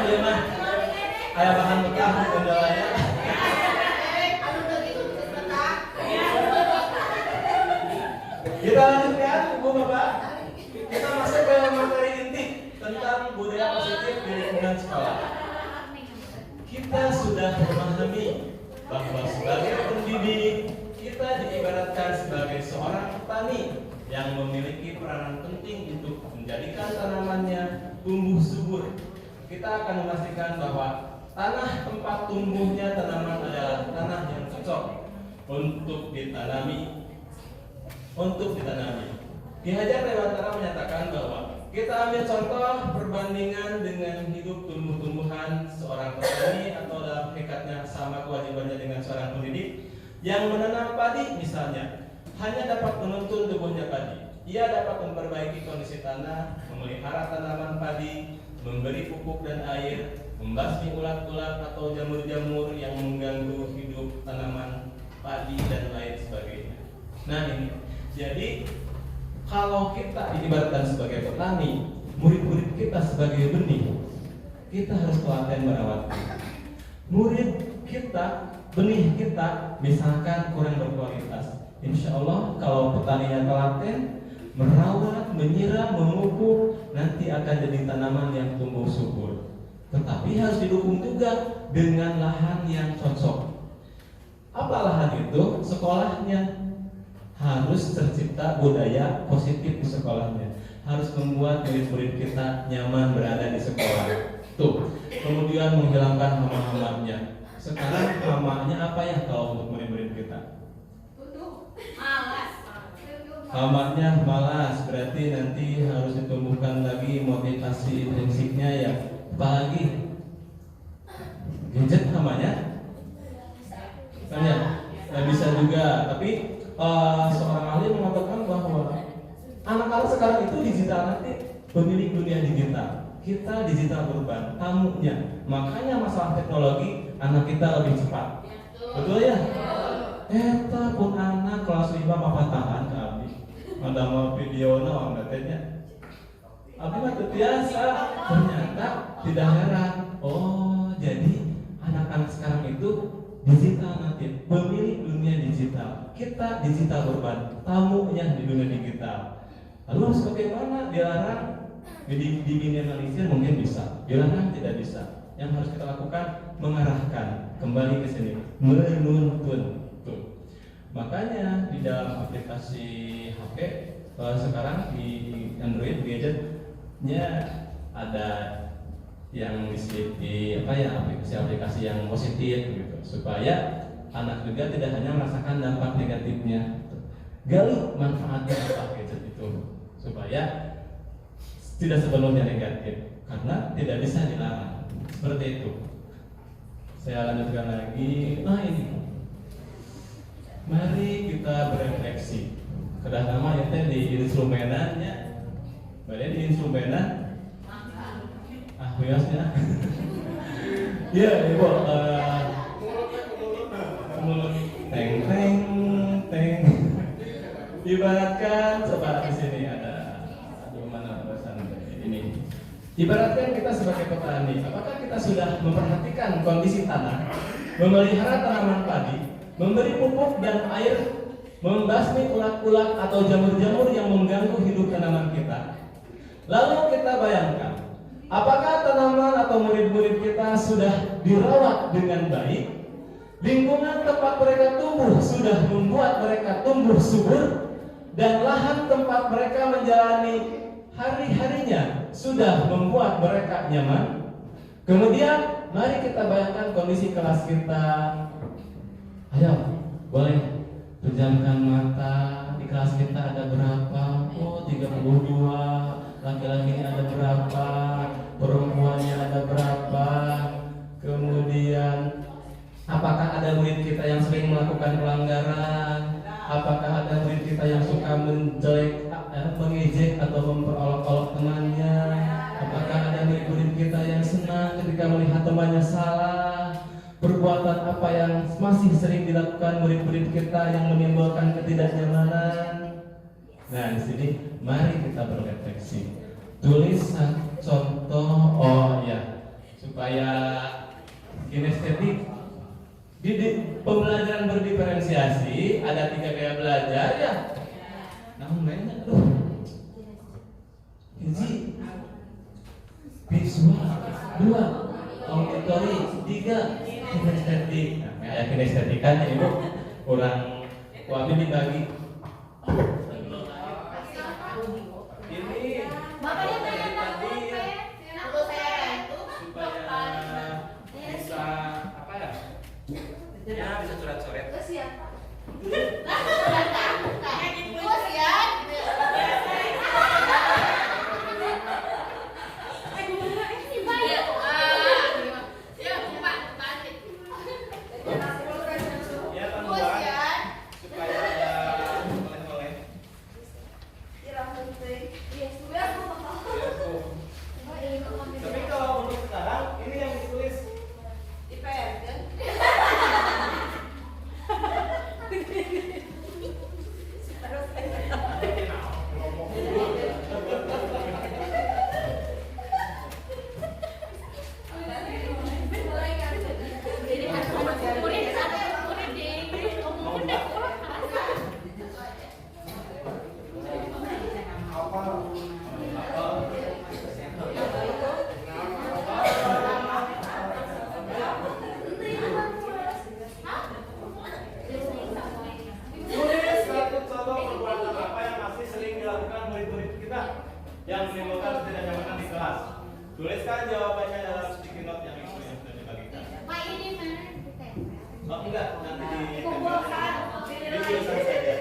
dia mah aya bahan bekah kendalanya. Kita lanjutkan, Ibu Bapak. Kita masuk ke materi inti tentang budaya positif di lingkungan sekolah. Kita sudah memahami bahwa sebagai pendidik kita diibaratkan sebagai seorang petani yang memiliki peranan penting untuk menjadikan tanamannya tumbuh subur. Kita akan memastikan bahwa tanah tempat tumbuhnya tanaman adalah tanah yang cocok untuk ditanami. Ki Hajar Dewantara menyatakan bahwa kita ambil contoh perbandingan dengan hidup tumbuh-tumbuhan seorang petani atau dalam hakikatnya sama kewajibannya dengan seorang pendidik yang menanam padi misalnya hanya dapat menuntun tumbuhnya padi. Ia dapat memperbaiki kondisi tanah, memelihara tanaman padi, memberi pupuk dan air, membasmi ulat-ulat atau jamur-jamur yang mengganggu hidup tanaman padi dan lain sebagainya. Nah ini, jadi kalau kita diibaratkan sebagai petani, murid-murid kita sebagai benih, kita harus telaten merawat. Murid kita, benih kita, misalkan kurang berkualitas, insya Allah kalau petaninya telaten, merawat, menyiram, memupuk, nanti akan jadi tanaman yang tumbuh subur. Tetapi harus didukung juga dengan lahan yang cocok. Apa lahan itu? Sekolahnya. Harus tercipta budaya positif di sekolahnya. Harus membuat murid-murid kita nyaman berada di sekolah. Tuh. Kemudian menghilangkan hama-hamanya. Sekarang hamanya apa ya kalau untuk murid-murid kita? Malas. Hamanya malas. Berarti nanti harus ditumbuhkan lagi motivasi intrinsiknya ya. Apalagi gadget hamanya? Kan ya? Nggak bisa juga. Tapi seorang ahli mengatakan bahwa anak-anak sekarang itu digital nanti pemilik dunia digital. Kita digital urban, tamunya. Makanya masalah teknologi anak kita lebih cepat. Betul ya? Eta pun anak kelas 5 papatahan ke abdi. Ada mau video naon katanya. Abdi mah biasa. Ternyata tidak heran. Oh, jadi anak-anak sekarang itu digital nanti, pemilik dunia digital. Kita digital urban, tamunya di dunia digital. Lalu harus bagaimana? Dilarang, diminimalisir mungkin bisa, dilarang tidak bisa. Yang harus kita lakukan mengarahkan kembali ke sini, menuntun. Tuh. Makanya di dalam aplikasi HP sekarang di Android gadgetnya ada yang di aplikasi yang positif gitu, supaya anak juga tidak hanya merasakan dampak negatifnya. Gali manfaatnya apa gadget itu supaya tidak sepenuhnya negatif, karena tidak bisa dilarang. Seperti itu. Saya lanjutkan lagi. Nah ini, mari kita berefleksi. Kedah nama itu di instrumenannya, berarti di instrumenan. Biasanya, ya ibu, mulut teng. Ibaratkan coba di sini ada, mana pesan ini. Ibaratkan kita sebagai petani, apakah kita sudah memperhatikan kondisi tanah, memelihara tanaman padi, memberi pupuk dan air, membasmi ulat-ulat atau jamur-jamur yang mengganggu hidup tanaman kita? Lalu kita bayangkan, apakah tanaman atau murid-murid kita sudah dirawat dengan baik? Lingkungan tempat mereka tumbuh sudah membuat mereka tumbuh subur, dan lahan tempat mereka menjalani hari-harinya sudah membuat mereka nyaman. Kemudian mari kita bayangkan kondisi kelas kita. Ayo, boleh pejamkan mata. Di kelas kita ada berapa? Oh, 32. Laki-lakinya ada berapa? Perempuannya ada berapa? Kemudian apakah ada murid kita yang sering melakukan pelanggaran? Apakah ada murid kita yang suka mengejek atau memperolok-olok temannya? Apakah ada murid-murid kita yang senang ketika melihat temannya salah? Perbuatan apa yang masih sering dilakukan murid-murid kita yang menimbulkan ketidaknyamanan? Nah, di sini mari kita berefleksi. Tulis contoh, supaya kinestetik. Di pembelajaran berdiferensiasi ada 3 gaya belajar ya. Namun banyak tuh. Hiji visual, 2 auditory, 3 kinestetik. Nah, kayak kinestetikan ibu kurang wabil dibagi. Ini Bapaknya tanya tadi aku saya itu supaya bisa apa ya? Ya bisa coret-coret. ke siapa? Bos ya. Ya tambahan supaya oleh-oleh. Tapi kalau untuk sekarang ini yang ditulis tulis satu contoh perbuatan apa yang masih sering dilakukan murid-murid kita yang menimbulkan ketidaknyamanan di kelas. Tuliskan jawabannya dalam sticky note yang sudah dibagikan. Oh enggak, nanti di tulisan saja.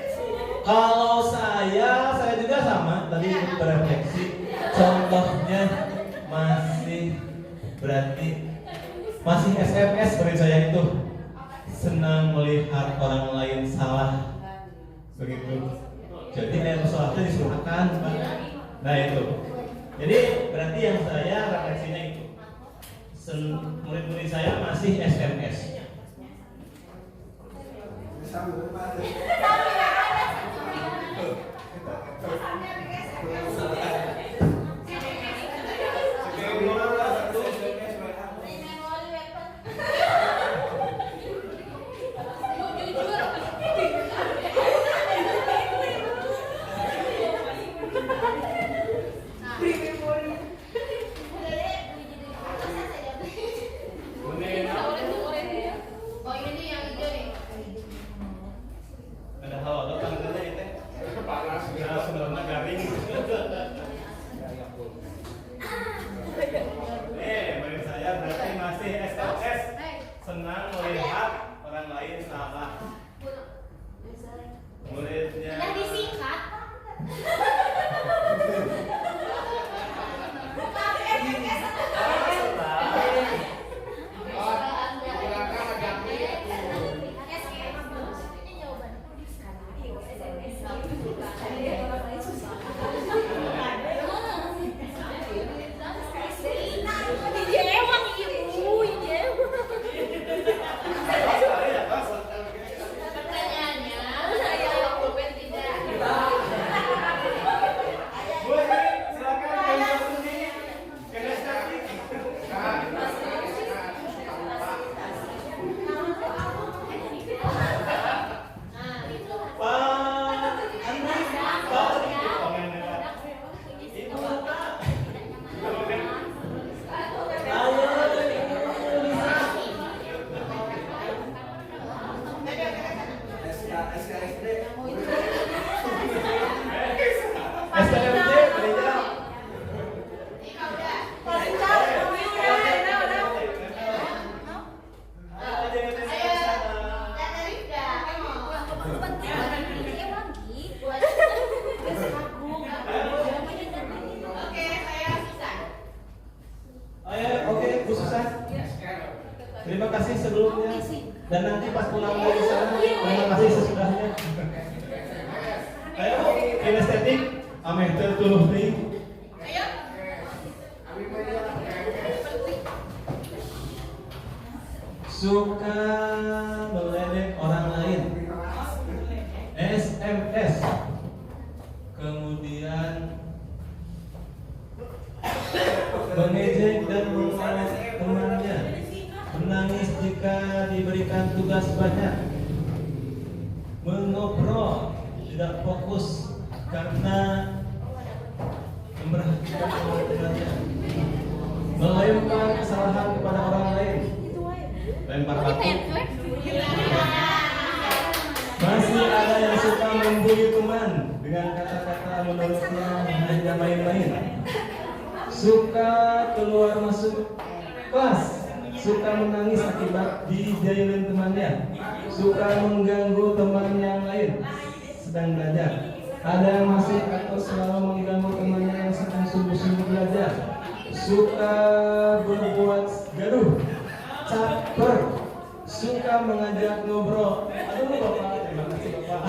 Kalau saya juga sama tadi ikut berefleksi. Contohnya masih SMS seperti saya itu senang melihat orang lain salah begitu. Jadi ada sesuatu disuruhkan. Nah itu. Jadi berarti yang saya refleksinya itu murid-murid saya masih SMS. Senang melihat orang lain salah. Muridnya Yang disingkat. Terima kasih sebelumnya dan nanti pas pulang dari sana terima kasih sesudahnya. Ayo kinestetik ame tertuluh deui. Suka meledek orang lain. SMS. Kemudian mengejek dan ketika diberikan tugas banyak, mengobrol, tidak fokus karena memperhatikan teman-temannya, melempar kesalahan kepada orang lain, lempar batu. Masih ada yang suka membuli teman dengan kata-kata menurutnya hanya main-main, suka keluar masuk kelas, suka menangis akibat dijailin temannya, suka mengganggu teman yang lain sedang belajar. Ada yang masih atau selalu mengganggu temannya yang sedang sungguh-sungguh belajar, suka berbuat gaduh, caper, suka mengajak ngobrol. Aduh Bapak, terima kasih Bapak.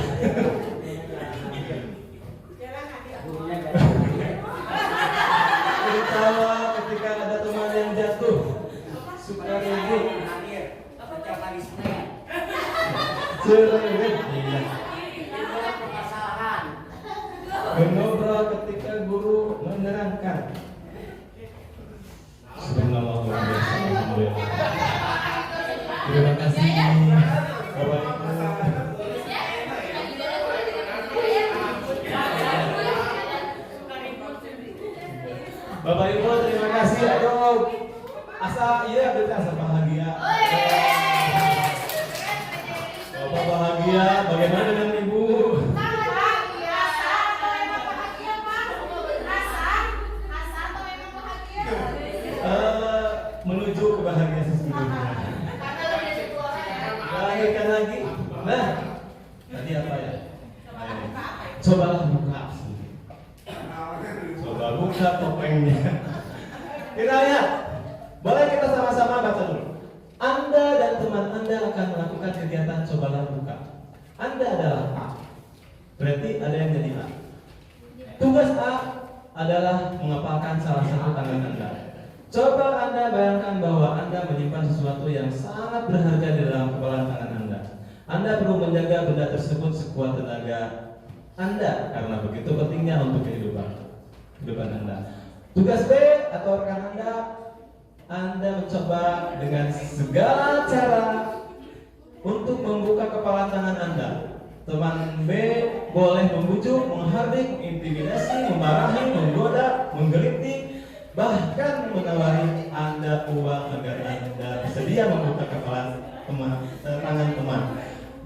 Tertawa ketika ada teman yang jatuh, suka ribut, cerewet, mengobrol ketika guru menerangkan. Subhanallah, luar biasa, alhamdulillah. Terima kasih Bapak Ibu. Bapak Ibu, terima kasih. Aduh, asa iya kita asa bahagia. Bapak bahagia, bagaimana dengan Ibu? Menuju kebahagiaan sesungguhnya. Bahagiakan lagi. Nah, tadi apa ya? Cobalah buka. Coba buka topengnya. Kita lihat. Boleh kita sama-sama baca dulu. Anda dan teman Anda akan melakukan kegiatan cobalah buka. Anda adalah A. Berarti ada yang jadi A. Tugas A adalah menghafalkan salah satu tangan Anda. Coba Anda bayangkan bahwa Anda menyimpan sesuatu yang sangat berharga di dalam kepalan tangan Anda. Anda perlu menjaga benda tersebut sekuat tenaga Anda karena begitu pentingnya untuk kehidupan Anda. Tugas B atau rekan Anda mencoba dengan segala cara untuk membuka kepalan tangan Anda. Teman B boleh membujuk, menghardik, mengintimidasi, memarahi, menggoda, menggelitik, bahkan menawari Anda uang agar Anda bersedia membuka kepala tangan teman.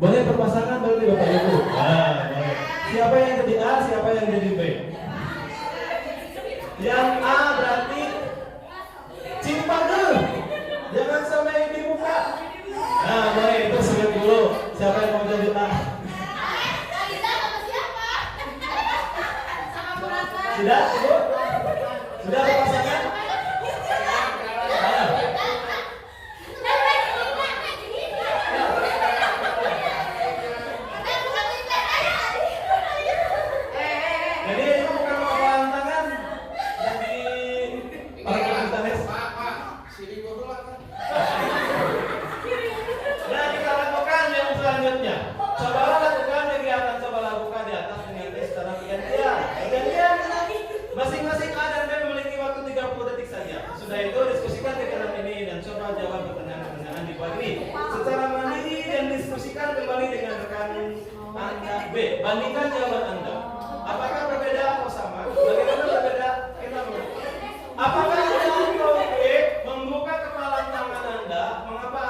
Boleh berpasangan berarti Bapak Ibu. Boleh. Siapa yang jadi A, siapa yang jadi B? Yang A berarti cimpang dulu, jangan sampai dibuka. Boleh itu sebut dulu. Siapa yang mau jadi A? Sudah, Ibu? Sudah berpasangan? Jadi itu bukan kepalan tangan, jadi para Nah, kita lakukan yang selanjutnya. Cobalah lakukan kegiatan cobalah buka di atas dengan tes secara bergantian. Masing-masing A dan B memiliki waktu 30 detik saja. Sudah itu diskusikan kegiatan ini dan coba jawab pertanyaan-pertanyaan di pagi secara mandiri dan diskusikan kembali dengan rekan Anda B. Bandingkan jawaban Anda. Apakah berbeda atau sama? Bagaimana berbeda? Kita melihat. Apakah Anda atau B membuka kepala tangan Anda? Mengapa?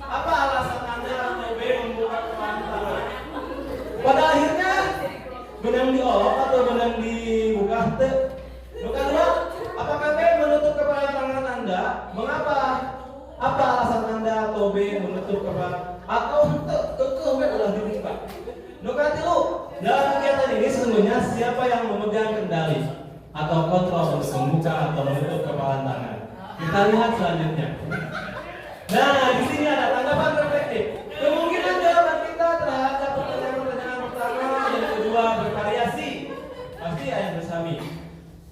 Apa alasan Anda atau B membuka kepala tangan? Pada akhirnya benang diolok atau benang dibuka? Bukan dua. Apakah B menutup kepala tangan Anda? Mengapa? Apa alasan Anda atau B menutup kepala? Atau kekeh B udah dibuka? Nukati lu. Dalam kegiatan ini sesungguhnya siapa yang memegang kendali atau kontrol untuk membuka atau menutup kepala tangan? Kita lihat selanjutnya. Nah, di sini ada tanggapan reflektif. Kemungkinan jawaban kita terhadap pertanyaan pertama dan kedua bervariasi. Pasti ada yang bersami.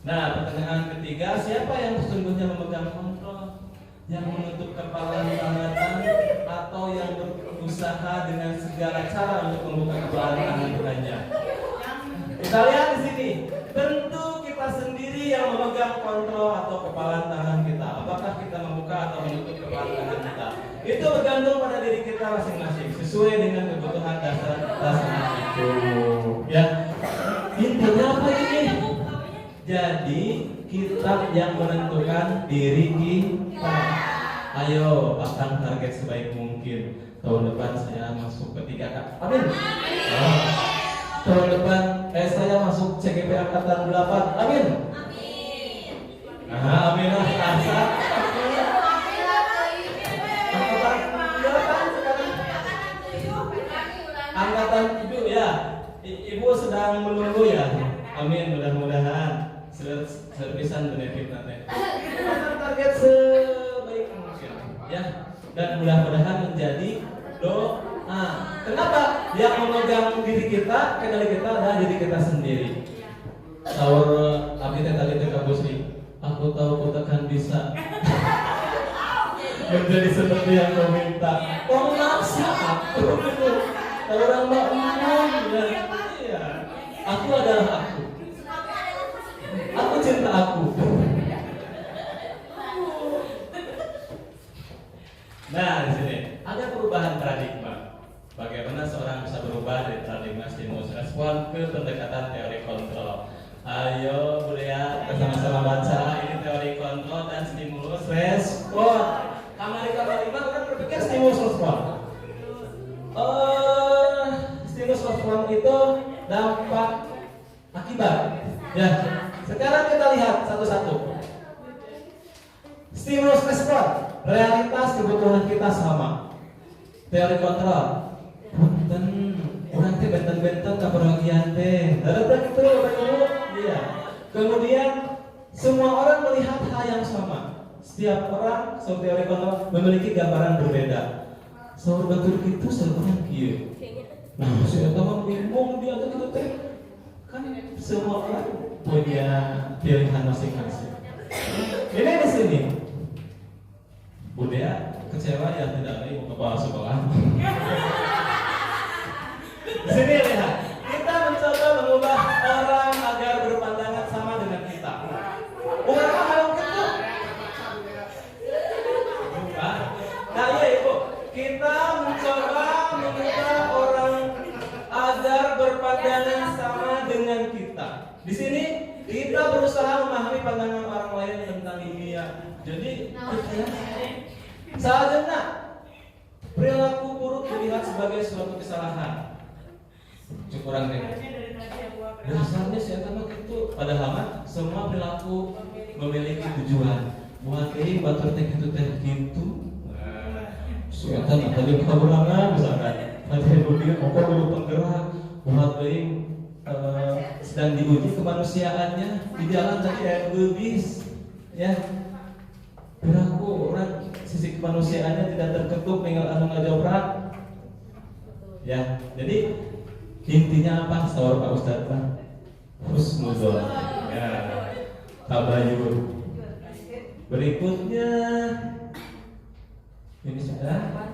Nah, pertanyaan ketiga, siapa yang sesungguhnya memegang kontrol? Yang menutup kepala tangan atau yang berusaha dengan segala cara untuk membuka kepala tangan hanya? Kita lihat di sini. Tentu kita sendiri yang memegang kontrol atau kepala tangan kita. Apakah kita membuka atau menutup kepala tangan? Itu bergantung pada diri kita masing-masing sesuai dengan kebutuhan dasar saat itu. Ya, intinya apa ini? Jadi kitab yang menentukan diri kita. Ayo pasang target sebaik mungkin. Tahun depan saya masuk ke 3K. Amin. Oh. Tahun depan saya masuk CGP angkatan 8. Amin. Nah, amin lah. Asa. Angkatan 7 ya. Ibu sedang menunggu ya. Amin, mudah-mudahan servisan benefit nanti. Target sebaik mungkin ya. Dan mudah-mudahan menjadi doa. Kenapa? Yang memegang diri kita, kendali kita adalah diri kita sendiri. Saur abdi teh tadi teh kabusri. Aku tahu ku takkan bisa menjadi seperti yang kau minta. Kau maksa aku gitu. Kalau orang mbak iya. Aku adalah aku. Aku cinta aku. Nah, di sini ada perubahan paradigma. Bagaimana seorang bisa berubah dari paradigma stimulus respon ke pendekatan teori kontrol. Ayo, Bulia, kita sama-sama baca. Ini teori kontrol dan stimulus respon. Amerika paradigma kan berpikir stimulus respon. Stimulus respon itu dampak akibat. Ya, sekarang kita lihat satu-satu. Stimulus respon, realitas kebutuhan kita sama. Teori kontrol, punten, orang teh benten-benten kebahagiaan teh. Datang itu, iya. Kemudian semua orang melihat hal yang sama. Setiap orang, so teori kontrol memiliki gambaran berbeda. Saur batur itu seorang kieu. Nah, saya tahu bingung dia tuh gitu teh. Kan semua orang punya pilihan masing-masing. Ini di sini. Budaya kecewa ya tidak lagi mau kepala sekolah. Di sini lihat, kita mencoba mengubah orang agar berpandangan sama dengan kita. Orang hal itu. Nah iya ibu, kita mencoba mengubah orang agar berpandangan sama dengan kita. Di sini kita berusaha memahami pandangan orang lain tentang dunia. Jadi selanjutnya perilaku buruk dilihat sebagai suatu kesalahan. Cukuran deh. Dasarnya saya tahu itu padahal mah semua perilaku memiliki tujuan. Buat ini batur teh gitu teh gitu. Saya tahu tadi keberangan misalkan. Nanti dia mau dulu penggerak. Buat ini sedang diuji kemanusiaannya di jalan tadi kayak bis ya. Perilaku orang sisi kemanusiaannya tidak terketuk tinggal anu ngajobrak ya. Jadi intinya apa saur Pak Ustadz Pak? Husnuzon ya, tabayun. Berikutnya ini sudah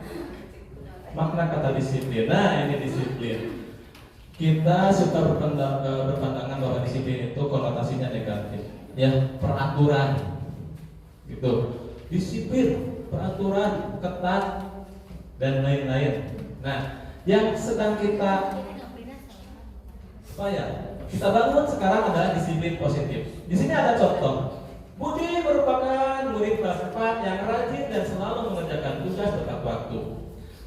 makna kata disiplin. Nah ini disiplin. Kita suka berpandangan bahwa disiplin itu konotasinya negatif ya, peraturan gitu, disiplin, peraturan ketat dan lain-lain. Nah, yang sedang kita kita bangun sekarang adalah disiplin positif. Di sini ada contoh. Budi merupakan murid kelas 4 yang rajin dan selalu mengerjakan tugas tepat waktu.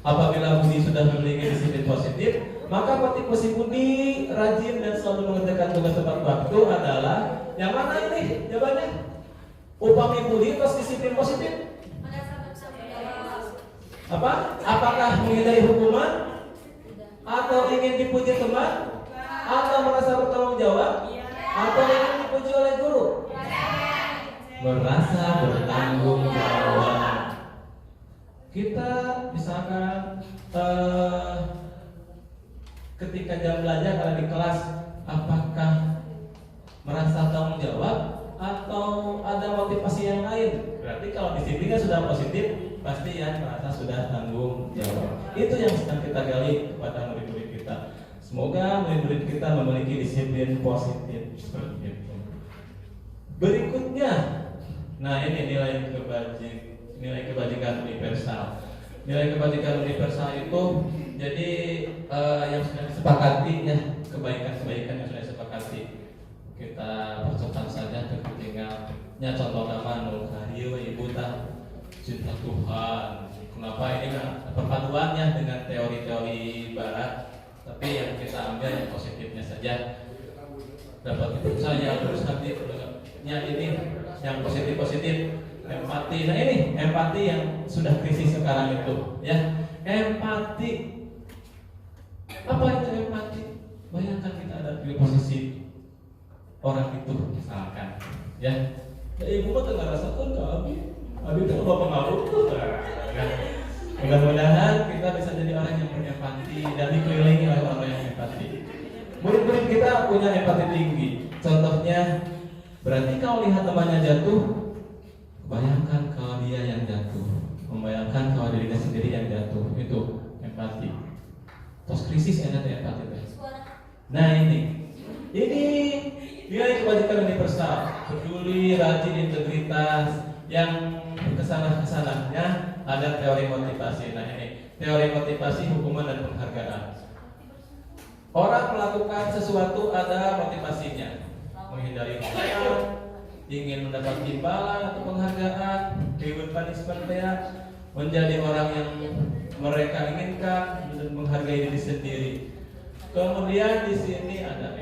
Apabila Budi sudah memiliki disiplin positif, maka motivasi Budi rajin dan selalu mengerjakan tugas tepat waktu adalah yang mana ini? Jawabannya upami Budi terus disiplin positif. Apa? Apakah menghindari hukuman? Atau ingin dipuji teman? Atau merasa bertanggung jawab? Atau ingin dipuji oleh guru? Merasa bertanggung jawab. Kita misalkan ketika jam belajar kalau di kelas, apakah merasa tanggung jawab atau ada motivasi yang lain? Berarti kalau disiplinnya sudah positif, pasti ya merasa sudah tanggung jawab. Itu yang sedang kita gali kepada murid-murid kita. Semoga murid-murid kita memiliki disiplin positif seperti itu. Berikutnya, nah ini nilai kebajikan universal. Nilai kebajikan universal itu jadi yang sudah disepakati ya, kebaikan-kebaikan yang sudah disepakati kita percepat saja kepentingannya. Contoh nama nu harieu ibu tah cinta Tuhan. Kenapa ini kan perpaduannya dengan teori-teori barat, tapi yang kita ambil yang positifnya saja dapat dipercaya. Terus nantinya ini yang positif-positif, empati. Nah ini empati yang sudah krisis sekarang itu ya. Empati, apa itu empati? Bayangkan kita ada di posisi orang itu misalkan ya, ibu mah tengah rasakan ke abi itu apa pengaruh tuh kan. Mudah-mudahan kita bisa jadi orang yang berempati dan dikelilingi oleh orang yang empati. Murid-murid kita punya empati tinggi. Contohnya, berarti kalau lihat temannya jatuh, bayangkan kalau dia yang jatuh, membayangkan kalau dirinya sendiri yang jatuh, itu empati. Terus krisis enak empati. Nah ini nilai kebajikan universal, peduli, rajin, integritas. Yang kesana-kesananya ada teori motivasi. Nah ini teori motivasi, hukuman dan penghargaan. Orang melakukan sesuatu ada motivasinya, menghindari hal, ingin mendapat imbalan atau penghargaan, reward punishment ya, menjadi orang yang mereka inginkan dan menghargai diri sendiri. Kemudian di sini ada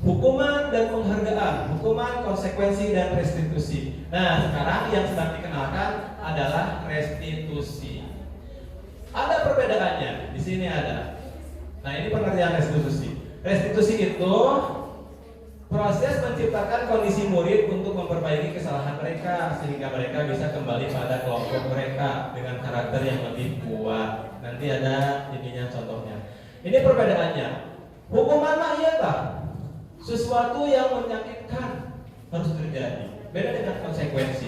hukuman dan penghargaan, hukuman, konsekuensi dan restitusi. Nah, sekarang yang sedang dikenalkan adalah restitusi. Ada perbedaannya. Di sini ada. Nah, ini pengertian restitusi. Restitusi itu proses menciptakan kondisi murid untuk memperbaiki kesalahan mereka sehingga mereka bisa kembali pada kelompok mereka dengan karakter yang lebih kuat. Nanti ada ininya contohnya. Ini perbedaannya. Hukuman mah iya tak? Sesuatu yang menyakitkan harus terjadi. Beda dengan konsekuensi.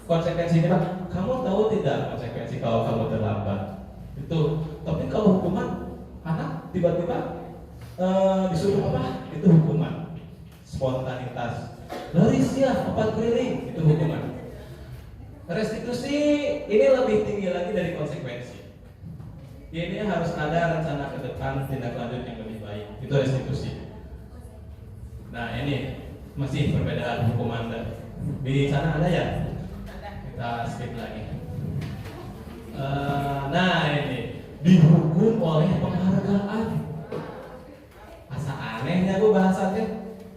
Konsekuensi ini Pak, kamu tahu tidak konsekuensi kalau kamu terlambat? Itu. Tapi kalau hukuman, anak tiba-tiba disuruh apa? Itu hukuman. Spontanitas. Lari siap 4 keliling, itu hukuman. Restitusi ini lebih tinggi lagi dari konsekuensi. Ini harus ada rencana ke depan, tindak lanjut yang lebih baik. Itu restitusi. Nah ini masih perbedaan hukuman di sana ada ya? Kita skip lagi. Nah ini dihukum oleh penghargaan. Asa anehnya gue bahasanya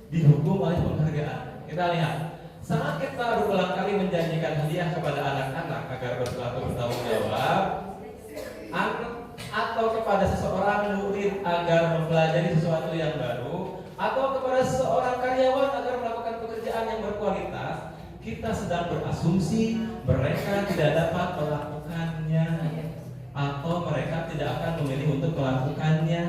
dihukum oleh penghargaan. Kita lihat saat kita berulang kali menjanjikan hadiah kepada anak-anak agar berlaku bertanggung jawab, atau kepada seseorang murid agar mempelajari sesuatu yang baru, atau kepada seorang karyawan agar melakukan pekerjaan yang berkualitas, kita sedang berasumsi mereka tidak dapat melakukannya atau mereka tidak akan memilih untuk melakukannya.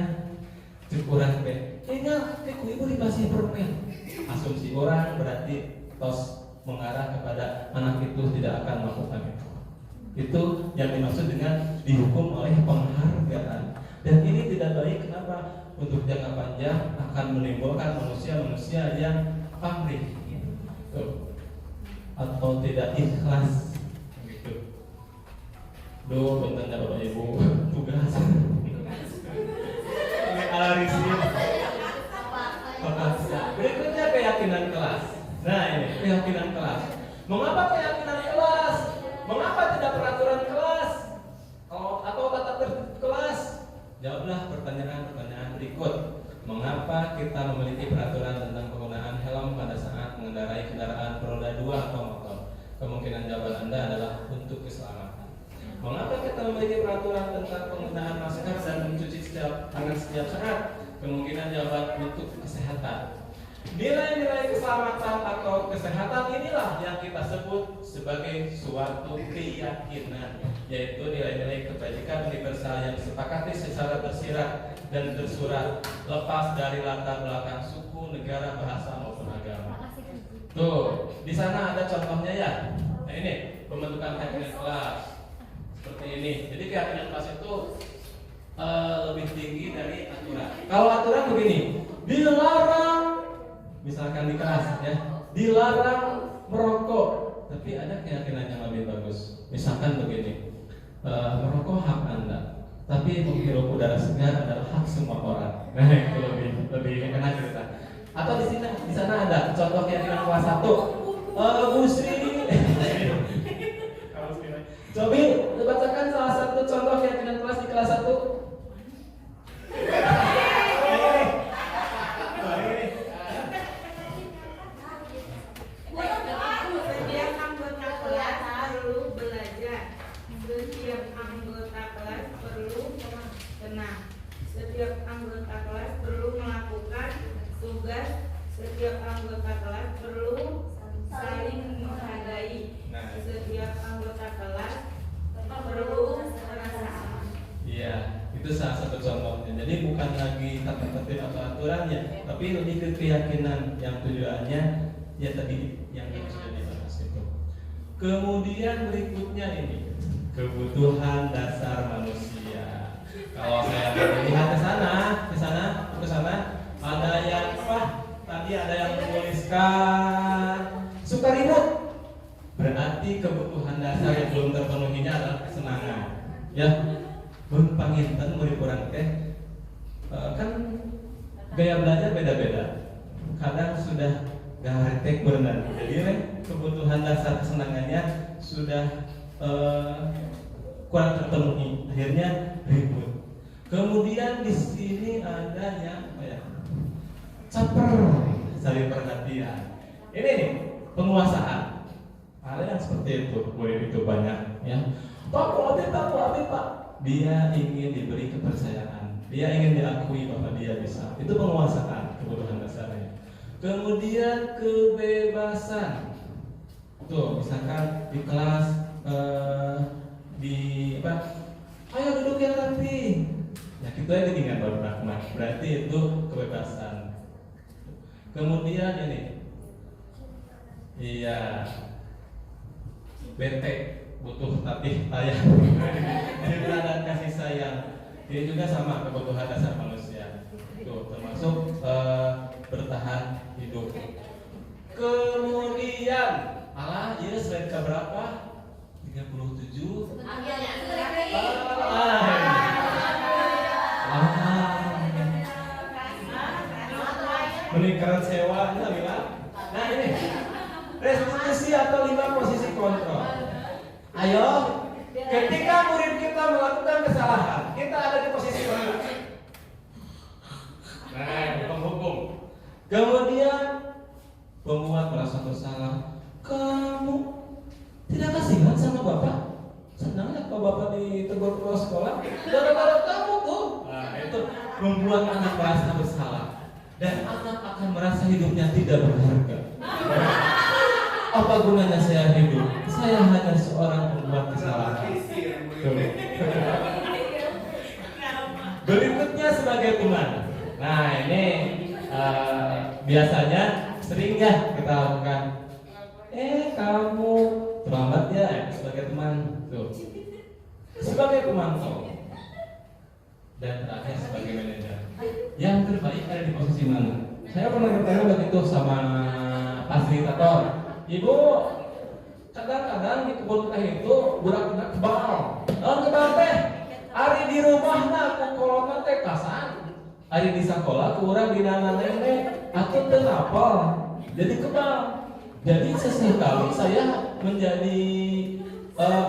Cukuran be, ingat, ibu dikasih permen. Asumsi orang berarti tos mengarah kepada anak itu tidak akan melakukan itu. Itu yang dimaksud dengan dihukum oleh penghargaan. Dan ini tidak baik. Kenapa? Untuk jangka panjang akan menimbulkan manusia-manusia yang pamrih atau tidak ikhlas gitu. Duh, bentarnya Bapak Ibu tugas. Berikutnya keyakinan kelas. Nah ini keyakinan kelas. Mengapa keyakinan kelas? Mengapa tidak peraturan kelas atau tata tertib kelas? Jawablah pertanyaan-pertanyaan berikut. Mengapa kita memiliki peraturan tentang penggunaan helm pada saat mengendarai kendaraan beroda 2 atau motor? Kemungkinan jawaban Anda adalah untuk keselamatan. Mengapa kita memiliki peraturan tentang penggunaan masker dan mencuci tangan setiap saat? Kemungkinan jawaban untuk kesehatan. Nilai-nilai keselamatan atau kesehatan inilah yang kita sebut sebagai suatu keyakinan, yaitu nilai-nilai kebajikan universal yang disepakati secara tersirat dan tersurat, lepas dari latar belakang suku, negara, bahasa maupun agama. Tuh, di sana ada contohnya ya. Nah ini pembentukan keyakinan kelas seperti ini. Jadi keyakinan kelas itu lebih tinggi dari aturan. Kalau aturan begini, dilarang, misalkan di kelas ya, dilarang merokok. Tapi ada keyakinan yang lebih bagus. Misalkan begini, merokok hak Anda, tapi menghirup udara segar adalah hak semua orang. Nah, itu lebih enak cerita. Atau di sana ada contoh keyakinan kelas 1. Bu Sri, coba bacakan salah satu contoh keyakinan kelas di kelas 1. Setiap anggota kelas perlu belajar. Setiap anggota kelas perlu tenang. Setiap anggota kelas perlu melakukan tugas. Setiap anggota kelas perlu saling menghargai. Setiap anggota kelas perlu merasa aman. Iya, itu salah satu contohnya. Jadi bukan lagi tata tertib atau aturannya, tapi lebih ke keyakinan yang tujuannya ya tadi yang sudah dibahas itu. Kemudian berikutnya ini kebutuhan dasar manusia. Kalau saya melihat ke sana, ada yang apa? Tadi ada yang menuliskan suka ribut. Berarti kebutuhan dasar yang belum terpenuhinya adalah kesenangan. Ya, panginten murid kurang teh kan gaya belajar beda-beda. Kadang sudah garetek benar. Jadi kebutuhan dasar kesenangannya sudah kurang terpenuhi. Akhirnya ribut. Kemudian di sini ada yang caper, saling perhatian. Ini nih penguasaan. Ada yang seperti itu, murid itu banyak ya. Pak, Pak. Dia ingin diberi kepercayaan. Dia ingin diakui bahwa dia bisa. Itu penguasaan, kebutuhan dasarnya. Kemudian kebebasan. Tuh, misalkan di kelas ayo duduk yang rapi. Ya kita ini tinggal baru rahmat. Berarti itu kebebasan. Kemudian ini, iya, bete, butuh tatih tayang, dan kasih sayang. Ini juga sama kebutuhan dasar manusia. Itu termasuk bertahan hidup. Kemudian, ya slide ke berapa? 37. Meningkatkan sewa, nah ini restitusi atau 5 posisi kontrol. Ayo, ketika murid kita melakukan kesalahan, kita ada di posisi mana? Nah, penghukum. Kemudian pembuat merasa bersalah. Kamu tidak kasihan sama bapak? Senangnya kalau bapak ditegur ke sekolah, gara-gara kamu tuh. Nah, itu membuat anak merasa bersalah. Dan anak akan merasa hidupnya tidak berharga. Apa gunanya saya hidup? Saya hanya seorang pembuat kesalahan. Berikutnya sebagai teman. Nah ini biasanya sering ya kita lakukan. Kamu terlambat ya sebagai teman. Tuh. Sebagai pemantau. Dan terakhir sebagai manajer. Yang terbaik ada di posisi mana? Saya pernah bertanya begitu sama fasilitator. Ibu, kadang-kadang di kebun teh itu budak-budak kebal. Kebal teh, ari di rumahna ku kolotna teh kasan. Ari di sekolah ku urang dina nenek, aku teu apal. Jadi kebal. Jadi sesekali saya menjadi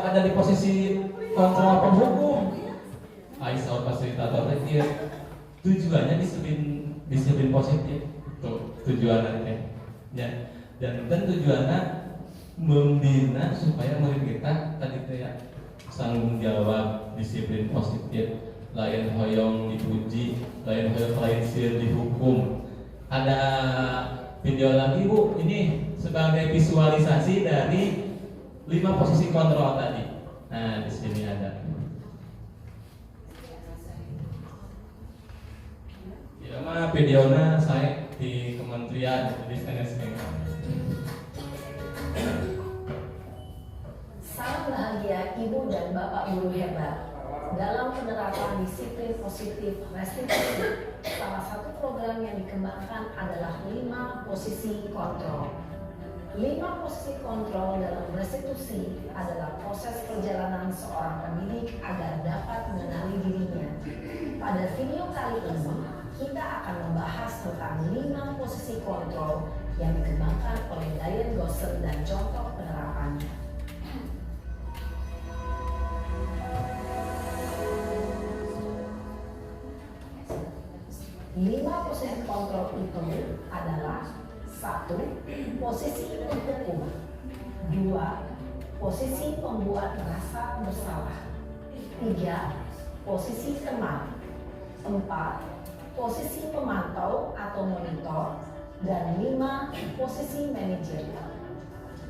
ada di posisi kontra penghukum. Aisyah fasilitator teh tujuannya disiplin positif tuh tujuannya ya, dan tujuannya membina supaya murid kita tadi ya tanggung jawab, disiplin positif, lain hoyong dipuji, lain hoyong lain sir dihukum. Ada video lagi Bu, ini sebagai visualisasi dari 5 posisi kontrol tadi. Nah di sini ada. Ya mah videonya saya di kementerian di SNSP. Salam bahagia Ibu dan Bapak Guru hebat. Dalam penerapan disiplin positif restitusi, salah satu program yang dikembangkan adalah 5 posisi kontrol. 5 posisi kontrol dalam restitusi adalah proses perjalanan seorang pendidik agar dapat mengenali dirinya. Pada video kali ini, kita akan membahas tentang 5 posisi kontrol yang dikembangkan oleh Diane Gosson dan contoh penerapannya. 5 posisi kontrol itu adalah 1. Posisi penghukum, 2. Posisi pembuat merasa bersalah, 3. Posisi teman, 4. Posisi pemantau atau monitor, dan 5. Posisi manajer.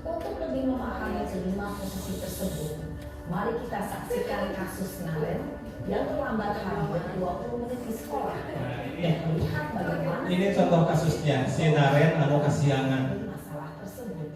Untuk lebih memahami kelima posisi tersebut, mari kita saksikan kasus Naren yang terlambat hampir 20 menit di sekolah dan melihat bagaimana Ini contoh kasusnya, si Naren anu kasiangan. masalah tersebut.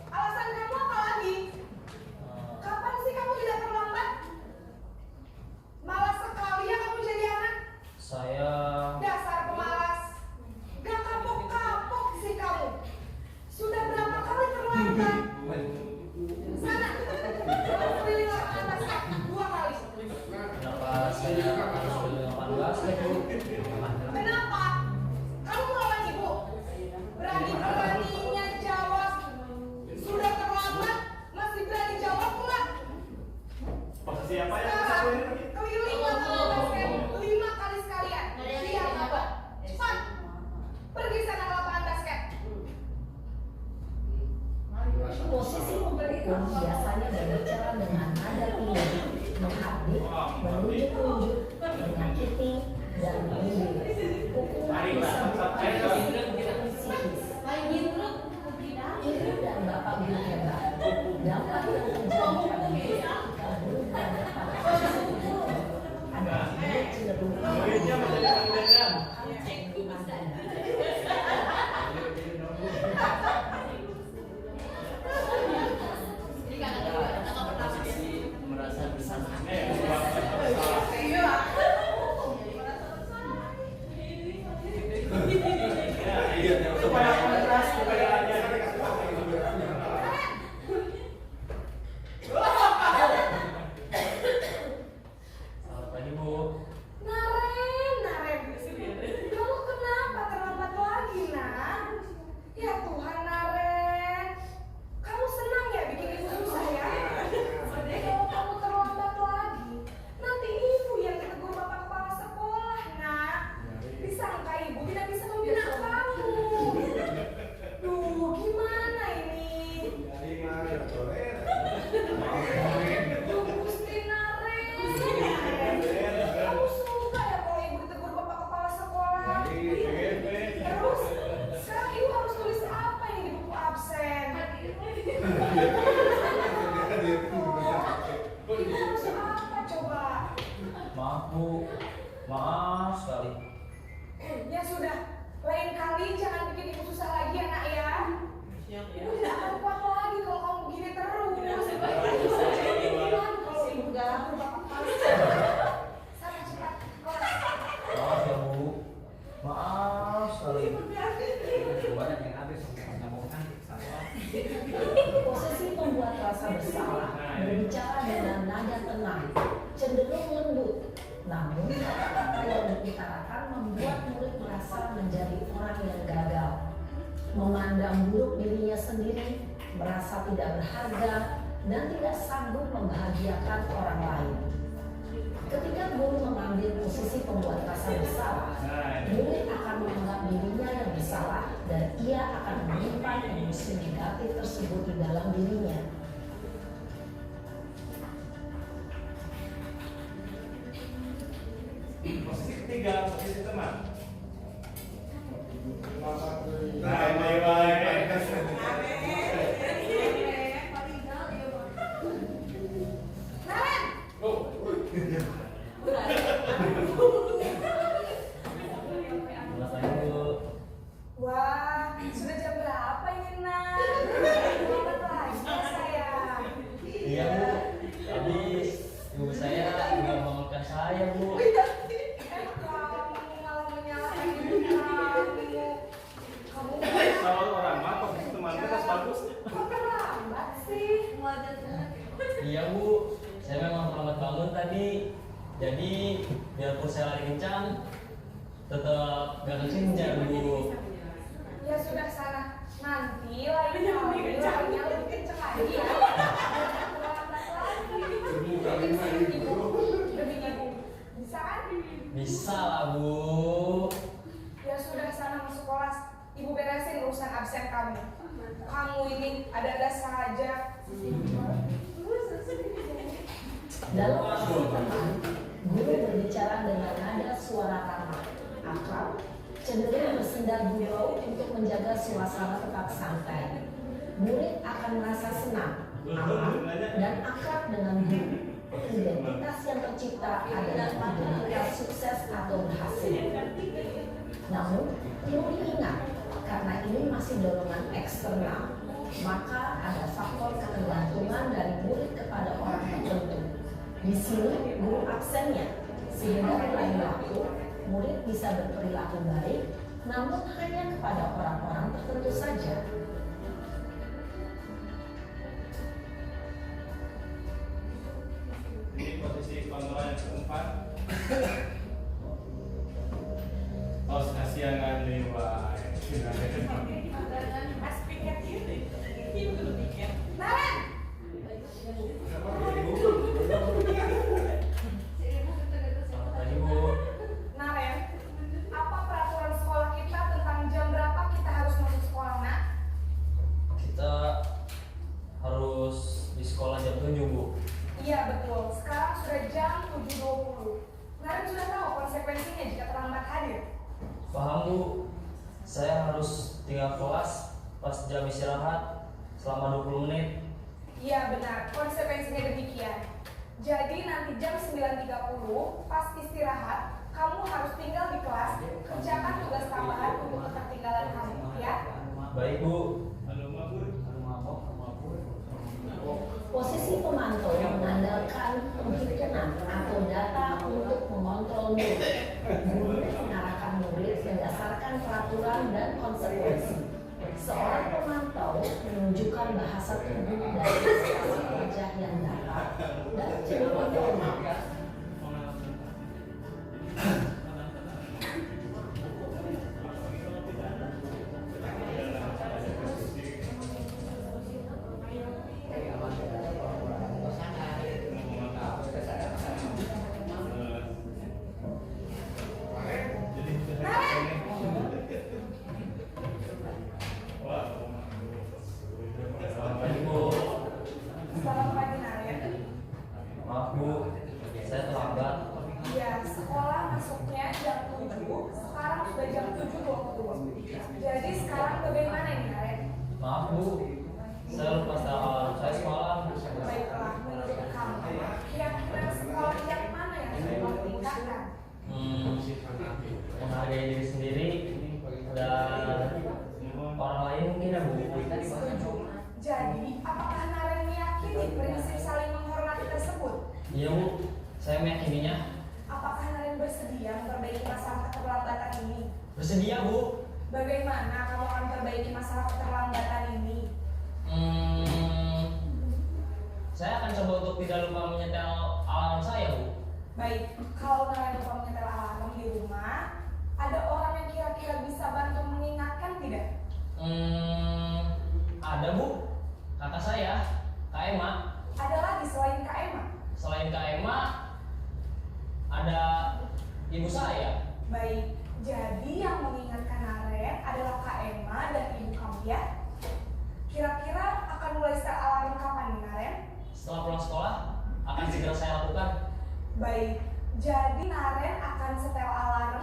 Alasan kamu apa lagi? Kapan sih kamu tidak terlambat? Malas sekali ya kamu jadi anak. Saya Dasar pemalas. Gak kapok-kapok sih kamu. Sudah berapa kali terlambat? Sana, kamu keliling lapangan basket 2 kali. kenapa saya harus beli 18 Bu? Kenapa? Kamu melawan ibu? Berani-beraninya jawab. Sudah terlambat, masih berani jawab pula. Sekarang, keliling lapangan basket 5 kali sekalian. Siap apa? Cepat. Pergi sana ke lapangan basket. Posisi penghukum biasanya berbicara dengan nada tinggi, menghardik, menunjuk-nunjuk, menyakiti, dan menyindir. Hukuman bisa berupa psikis. Ibu dan bapak guru hebat, dampak yang terjadi pada murid ketika murid berada pada posisi penghukum adalah murid cenderung Merasa bersalah. Selamat pagi Bu. Naren, kamu kenapa terlambat lagi, nak? Ya Tuhan, Naren, kamu senang ya bikin ibu susah ya? Kalau kamu terlambat lagi, nanti ibu yang ditegur bapak kepala sekolah, nak. Disangka ibu tidak bisa membina kamu. Duh, gimana ini? Duh, Gusti Naren. Kamu suka ya kalau ibu ditegur bapak kepala sekolah? Terus, sekarang ibu harus tulis apa yang di buku absen? Ibu harus apa coba? Maaf Bu, maaf sekali. Ya sudah, lain kali jangan bikin ibu susah lagi ya nak ya. Ibu tidak akan kuat lagi kalau kamu begini terus. Kalau ibu gak laku bapak pasti. Sana cepat kelas. Maaf ya Bu, maaf sekali. posisi membuat rasa bersalah, berbicara dengan nada tenang, cenderung lembut. Namun, kata-kata yang diutarakan membuat murid merasa menjadi orang yang gagal, memandang buruk dirinya sendiri, merasa tidak berharga, dan tidak sanggup membahagiakan orang lain. Ketika guru mengambil posisi pembuat rasa bersalah, murid akan menganggap dirinya yang bersalah dan ia akan menyimpan emosi negatif tersebut di dalam dirinya. Posisi 3 posisi teman. Bye. Naren, Selamat pagi Bu. wah, sudah jam berapa ini, Nan? Selamat pagi ya, sayang. Iya Bu. Tadi ibu saya juga bangunkan saya Bu. Kamu malah menyalahkan ibu kamu. Kamu Kalau orang mah posisi teman kita bagus. kok terlambat sih? Iya Bu. Saya memang terlambat bangun tadi. Jadi biarpun saya lari kencang, tetap gak kekejar Bu. Ya sudah sana. Nanti lain kali larinya lebih kenceng lagi ya. Terlambat lagi. Mungkin sih ibu lebih ibu. Bisa kan? Bisa lah Bu. Ya sudah sana masuk kelas. Ibu beresin urusan absen kamu. Kamu ini ada-ada saja. Dalam aksi teman, guru berbicara dengan nada suara ramah, akrab, cenderung bersendal gurau untuk menjaga suasana tetap santai. Murid akan merasa senang, aman, dan akrab dengan guru. Identitas yang tercipta adalah identitas sukses atau berhasil. Namun, perlu diingat, karena ini masih dorongan eksternal, maka ada faktor ketergantungan dari murid kepada orang tertentu. Di sini, guru absennya, sehingga lain waktu, murid bisa berperilaku baik, namun hanya kepada orang-orang tertentu saja. Ini posisi kontrol yang keempat. Tos kasihangan lewat. Naren, Selamat pagi Bu. Naren, apa peraturan sekolah kita tentang jam berapa kita harus masuk sekolah, nak? Kita harus di sekolah jam 7 Bu. Iya betul, sekarang sudah jam 7.20. Naren sudah tahu konsekuensinya jika terlambat hadir. Paham Bu. Saya harus tinggal kelas pas jam istirahat selama 20 menit. Iya benar, konsekuensinya demikian. Jadi nanti jam 9.30 pas istirahat, kamu harus tinggal di kelas, kerjakan tugas tambahan untuk ketertinggalan kamu, ya? Baik Bu. Posisi pemantau mengandalkan penghitungan atau data untuk mengontrol murid. Guru mengarahkan murid berdasarkan peraturan dan konsekuensi. Seorang pemantau menunjukkan bahasa tubuh dan ekspresi wajah yang datar dan cenderung normal. Selamat pagi Bu. Selamat pagi Naren. Maaf Bu, saya terlambat. Iya, sekolah masuknya jam 7, sekarang sudah jam 7.20. Jadi sekarang bagaimana ini Naren? Maaf Bu, saya lupa setelah saya sekolah. Baiklah, menurut kamu, kira-kira sekolah yang mana yang harus ditingkatkan? Menghargai diri sendiri dan orang lain mungkin ya Bu. Setuju. Jadi, apakah Naren meyakini prinsip saling menghormati tersebut? Iya Bu, saya meyakininya. Apakah Naren bersedia memperbaiki masalah keterlambatan ini? Bersedia Bu. Bagaimana kamu akan memperbaiki masalah keterlambatan ini? Saya akan coba untuk tidak lupa menyetel alarm saya Bu. Baik, kalau Naren lupa menyetel alarm di rumah, ada orang yang kira-kira bisa bantu mengingatkan tidak? Ada Bu, kakak saya, Kak Emma. Ada lagi selain Kak Emma? Selain Kak Emma, ada ibu saya. Baik, jadi yang mengingatkan Naren adalah Kak Emma dan ibu kamu ya? Kira-kira akan mulai setel alarm kapan nih Naren? Setelah pulang sekolah, akan segera saya lakukan. Baik, jadi Naren akan setel alarm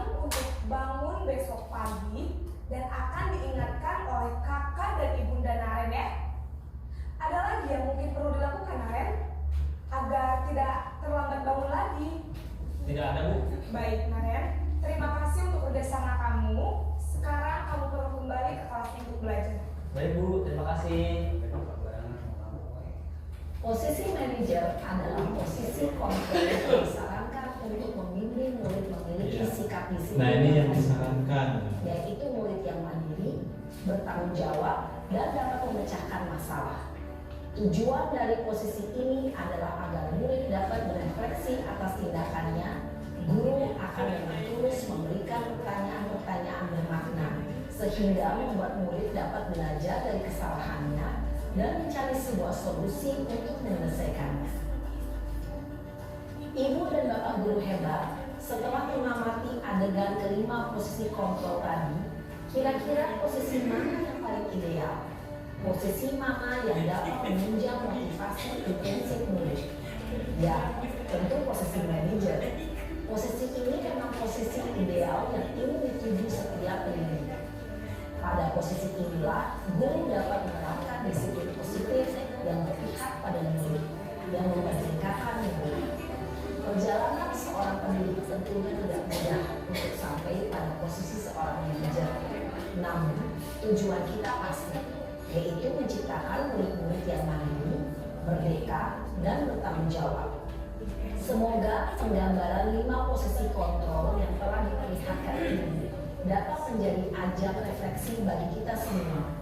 Baik Bu, terima kasih. Posisi manajer adalah posisi kontrol yang disarankan untuk membimbing murid memiliki Iya. sikap disiplin Nah ini yang baik, disarankan. yaitu murid yang mandiri, bertanggung jawab, dan dapat memecahkan masalah. Tujuan dari posisi ini adalah agar murid dapat berefleksi atas tindakannya. Guru akan dengan tulus memberikan pertanyaan-pertanyaan bermakna, sehingga membuat murid dapat belajar dari kesalahannya dan mencari sebuah solusi untuk menyelesaikannya. Ibu dan Bapak guru hebat, setelah mengamati adegan kelima posisi kontrol tadi, kira-kira posisi mana yang paling ideal? Posisi mana yang dapat menunjang motivasi intensif murid? Ya, tentu posisi manajer. Posisi ini memang posisi ideal yang ingin dituju setiap pendidik. Pada posisi inilah, guru dapat menerapkan disiplin positif yang berpihak pada murid, yang mempertingkatkan murid. Perjalanan seorang pendidik tentunya tidak mudah untuk sampai pada posisi seorang manajer. Namun, tujuan kita pasti, yaitu menciptakan murid-murid yang mandiri, merdeka, dan bertanggung jawab. Semoga penggambaran 5 posisi kontrol yang telah diperlihatkan ini dapat menjadi ajang refleksi bagi kita semua,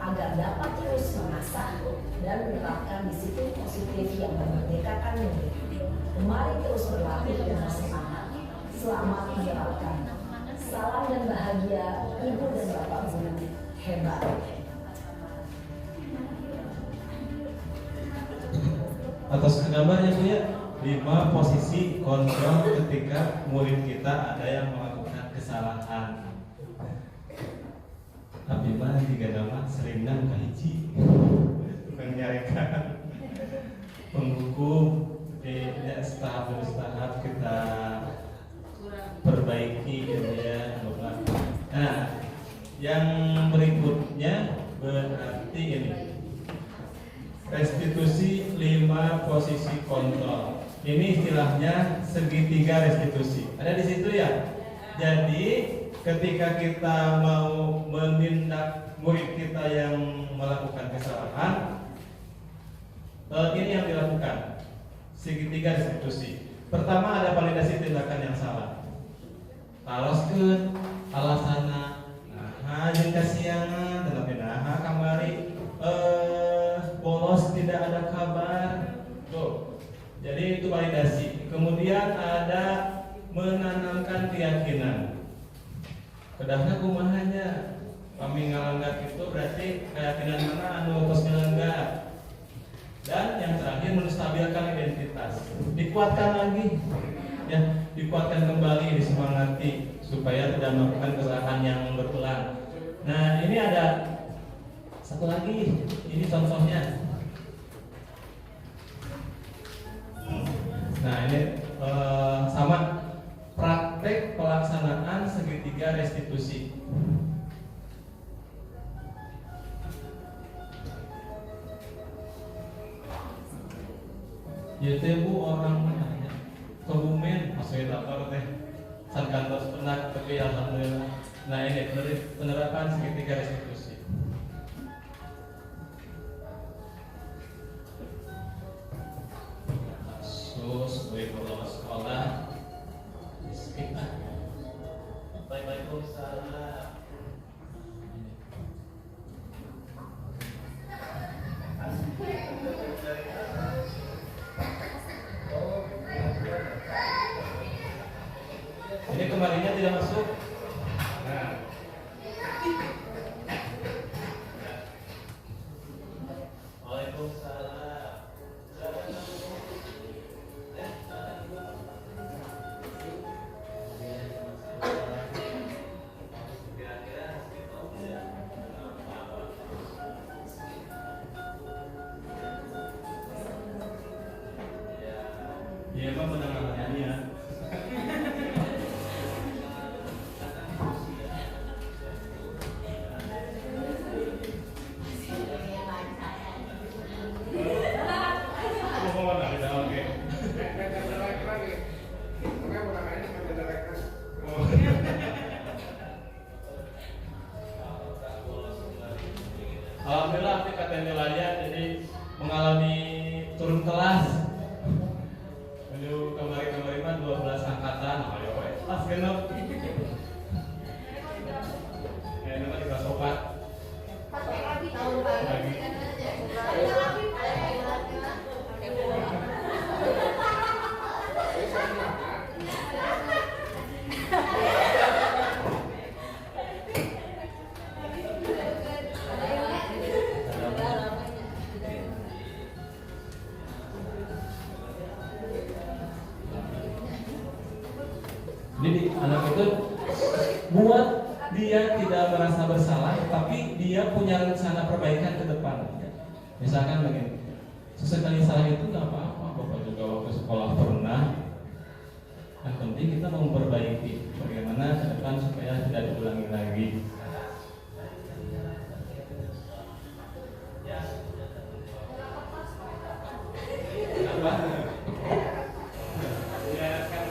agar dapat terus mengasah dan menerapkan disiplin positif yang memerdekakan murid. Mari terus berlatih dengan semangat. Selamat menerapkan. Salam dan bahagia Ibu dan Bapak guru hebat. Atas gambarnya Bu ya, 5 posisi kontrol ketika murid kita ada yang melakukan kesalahan. Tapi mah 3 nama seringan kahiji tukang nyarekan penghukum ya, setahap demi setahap kita perbaiki gitu ya. Nah, yang berikutnya berarti ini restitusi 5 posisi kontrol. Ini istilahnya segitiga restitusi. Ada di situ ya. Jadi ketika kita mau menindak murid kita yang melakukan kesalahan, ini yang dilakukan segitiga restitusi. Pertama ada validasi tindakan yang salah. Aloskeun alasana, nah jeung kasiangan, tetapi nah kamari bolos tidak ada kabar. Tuh. Jadi itu validasi. Kemudian ada menanamkan keyakinan. Kedahna kumahanya kami ngalanggar itu berarti keyakinan mana anu tos ngalanggar. Dan yang terakhir menstabilkan identitas. Dikuatkan lagi. Ya, dikuatkan kembali, disemangati supaya tidak melakukan kesalahan yang berulang. Nah, ini ada satu lagi. Ini contohnya. Nah, ini sama praktek pelaksanaan segitiga restitusi. Ya teh Bu orang mana? Kebumen maksudnya lapor teh. San kantor pernah tapi alhamdulillah. Nah ini penerapan segitiga restitusi. Kasus kurikulum sekolah. Skip ah. Waalaikumsalam. Ini kemarinnya tidak masuk. Nah. Waalaikumsalam. Iya, Pak penanganannya. Alhamdulillah Abdi kata nilainya jadi mengalami turun kelas. Menuju kemarin mah 12 angkatan, ayo we kelas genep. Ini mah di kelas 4. Lagi. Jadi anak itu buat dia tidak merasa bersalah, tapi dia punya rencana perbaikan ke depan. Misalkan begini, sesekali salah itu nggak apa-apa, Bapak juga waktu sekolah pernah. Yang penting kita mau memperbaiki bagaimana ke depan supaya tidak diulangi lagi. Apa? Ya kan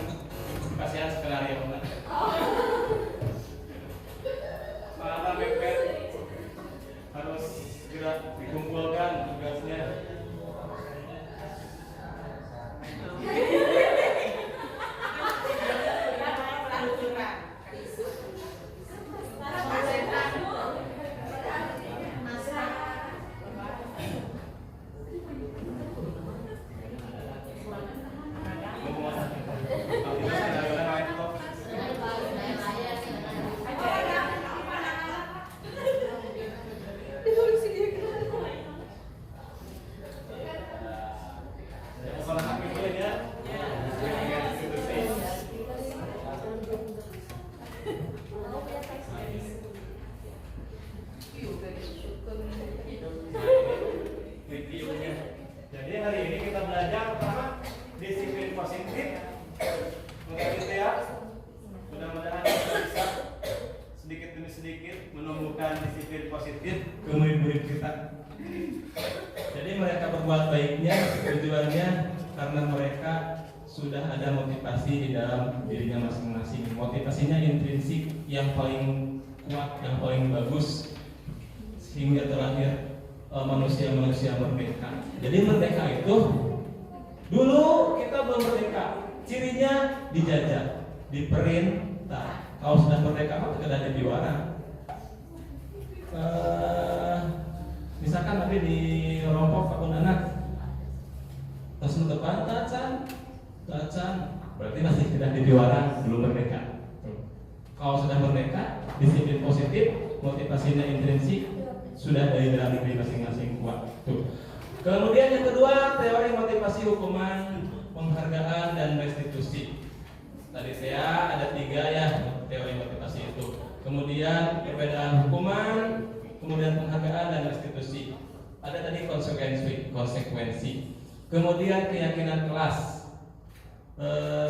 kasihan skenario mana? Malah mepet harus segera dikumpulkan tugasnya. Jadi hari ini kita belajar pertama disiplin positif. Mungkin ya, mudah-mudahan kita bisa sedikit demi sedikit menumbuhkan disiplin positif ke murid-murid kita. Jadi mereka berbuat baiknya tujuannya karena mereka sudah ada motivasi di dalam dirinya masing-masing. Motivasinya intrinsik yang paling kuat, yang paling bagus sehingga terlahir manusia-manusia merdeka. Jadi merdeka itu dulu kita belum merdeka, cirinya dijajah, diperintah. Kalau sudah merdeka mah tidak ada juara. Misalkan nanti di rompok kebun anak, terus depan tacan, berarti masih tidak di juara, belum merdeka. Kalau sudah merdeka, disiplin positif, motivasinya intrinsik, sudah dari dalam diri masing-masing kuat. Tuh. Kemudian yang kedua, teori motivasi hukuman, penghargaan dan restitusi. Tadi saya ada 3 ya teori motivasi itu. Kemudian perbedaan hukuman, kemudian penghargaan dan restitusi. Ada tadi konsekuensi. Kemudian keyakinan kelas.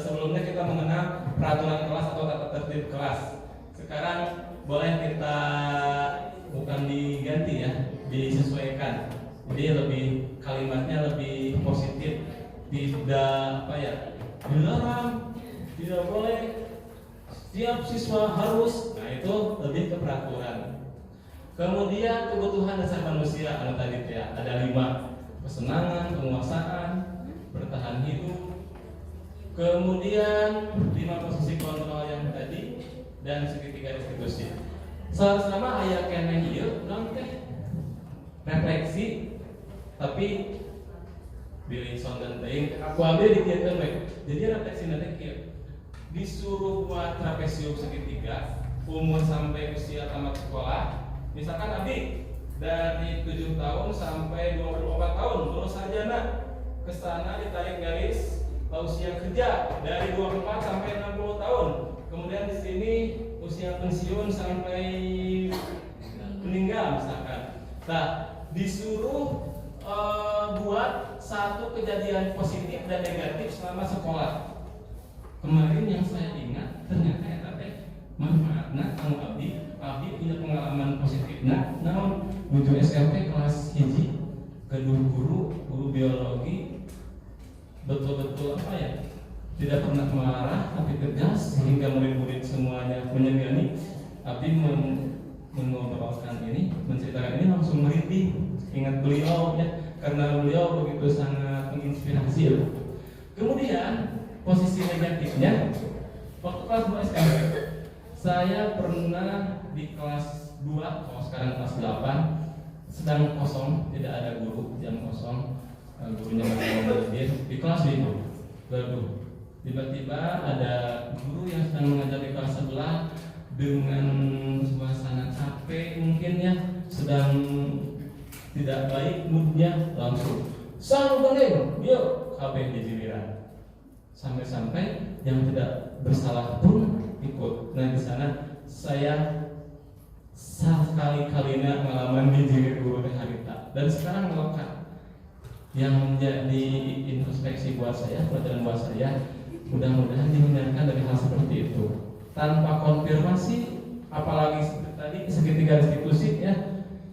Sebelumnya kita mengenal peraturan kelas atau tata tertib kelas. Sekarang boleh kita bukan diganti ya, disesuaikan. Jadi lebih kalimatnya lebih positif, tidak dilarang, tidak boleh, setiap siswa harus. Nah itu lebih ke peraturan. Kemudian kebutuhan dasar manusia tadi ya, ada 5: kesenangan, penguasaan, bertahan hidup. Kemudian 5 posisi kontrol yang tadi dan segitiga restitusi. Selama aya keneh ieu naon teh refleksi, tapi Bilinson dan Teing aku ambil dikieun we. Jadi refleksi nanti kieu. Disuruh buat trapesium segitiga umur sampai usia tamat sekolah. Misalkan Abi dari 7 tahun sampai 24 tahun lulus sarjana, ke sana ditarik garis usia kerja dari 24 sampai 60 tahun. Kemudian di sini usia pensiun sampai meninggal misalkan. Nah, disuruh buat satu kejadian positif dan negatif selama sekolah. Kemarin yang saya ingat ternyata ya teh manfaatna kang Abdi punya pengalaman positif. Naon butuh SMP kelas 1 kedua guru biologi betul-betul tidak pernah marah tapi tegas sehingga murid-murid semuanya menyegani. Abdi mengobrolkan ini, menceritakan ini langsung merinding sedih ingat beliau ya, karena beliau begitu sangat menginspirasi ya. Kemudian posisi negatifnya waktu kelas 2 SMP saya pernah di kelas 2, kalau sekarang kelas 8 sedang kosong, tidak ada guru, jam kosong, gurunya masih ngajar di kelas itu. Lalu tiba-tiba ada guru yang sedang mengajar di kelas sebelah dengan suasana capek mungkin ya, sedang tidak baik moodnya, langsung sang gandeng, yuk kabeh di jiliran. Sampai-sampai yang tidak bersalah pun ikut. Nah di sana saya sekali-kalinya pengalaman dijilir guru teh harita, dan sekarang melekat. Yang menjadi introspeksi buat saya, pelajaran buat saya, mudah-mudahan dihindarkan dari hal seperti itu tanpa konfirmasi, apalagi seperti tadi segitiga restitusi ya,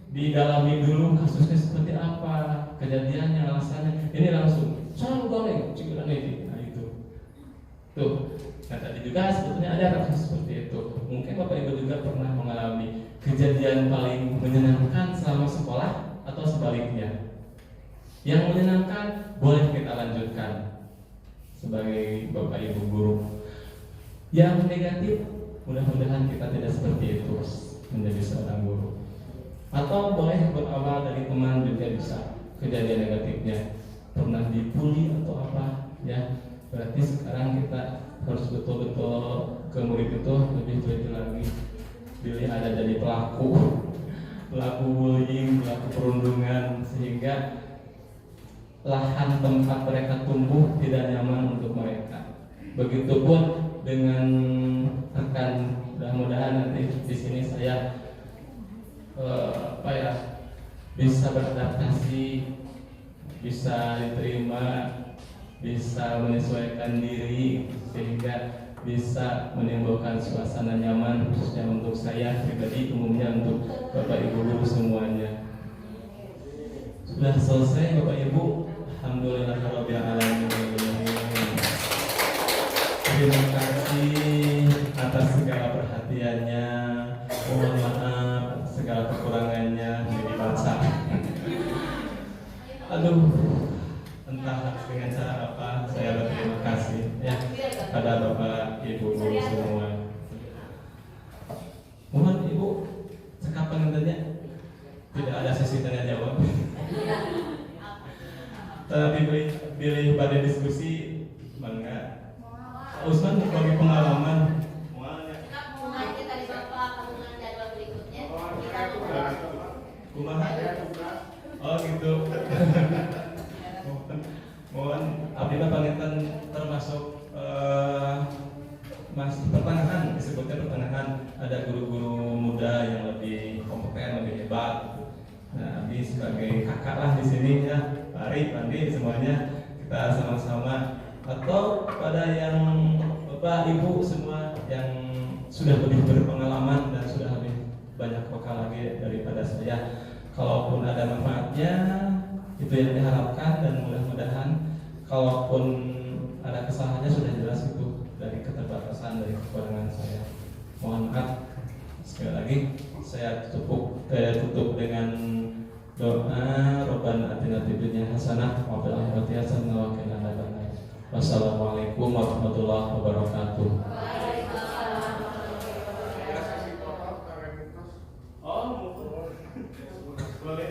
didalami dulu kasusnya seperti apa, kejadiannya, alasannya. Ini langsung sang goreng cikiran itu. Nah itu tuh. Nah tadi juga sebetulnya ada kasus seperti itu. Mungkin Bapak Ibu juga pernah mengalami kejadian paling menyenangkan selama sekolah atau sebaliknya. Yang menyenangkan boleh kita lanjutkan sebagai Bapak Ibu guru. Yang negatif mudah-mudahan kita tidak seperti itu menjadi seorang guru. Atau boleh berawal dari teman juga bisa. Kejadian negatifnya pernah dibully atau apa ya, berarti sekarang kita harus betul-betul ke murid itu lebih teliti lagi. Bila ada jadi pelaku bullying, pelaku perundungan, sehingga lahan tempat mereka tumbuh tidak nyaman untuk mereka. Begitupun dengan rekan, mudah-mudahan nanti di sini saya bisa beradaptasi, bisa diterima, bisa menyesuaikan diri, sehingga bisa menimbulkan suasana nyaman khususnya untuk saya pribadi, umumnya untuk Bapak Ibu guru semuanya. Sudah selesai Bapak Ibu, alhamdulillahirabbil alamin. Terima kasih atas segala perhatiannya. Mohon maaf atas segala kekurangannya jadi baca. Aduh, entah dengan cara apa saya berterima kasih ya pada Bapak Ibu guru semua. Mohon Ibu sekapan tanya, tidak ada sesi tanya jawab. Tapi pilih pada diskusi bangga. Usman bagi pengalaman. Kumaha? Oh gitu. Mohon abdi panginten termasuk masih pertengahan, disebutnya pertengahan, ada guru-guru muda yang lebih kompeten, lebih hebat. Nah, abdi sebagai kakak lah di sini ya, Pak Ari, Pandi, semuanya kita sama-sama. Atau pada yang Bapak Ibu semua yang sudah lebih berpengalaman dan sudah lebih banyak bekal lagi daripada saya, kalaupun ada manfaatnya itu yang diharapkan, dan mudah-mudahan kalaupun ada kesalahannya sudah jelas itu dari keterbatasan, dari kekurangan saya. Mohon maaf. Sekali lagi saya tutup dengan doa Rabbana atina fid dunya hasanah wa fil akhirati hasanah wa qina adzabannar. Wassalamualaikum warahmatullahi wabarakatuh. Oh, boleh.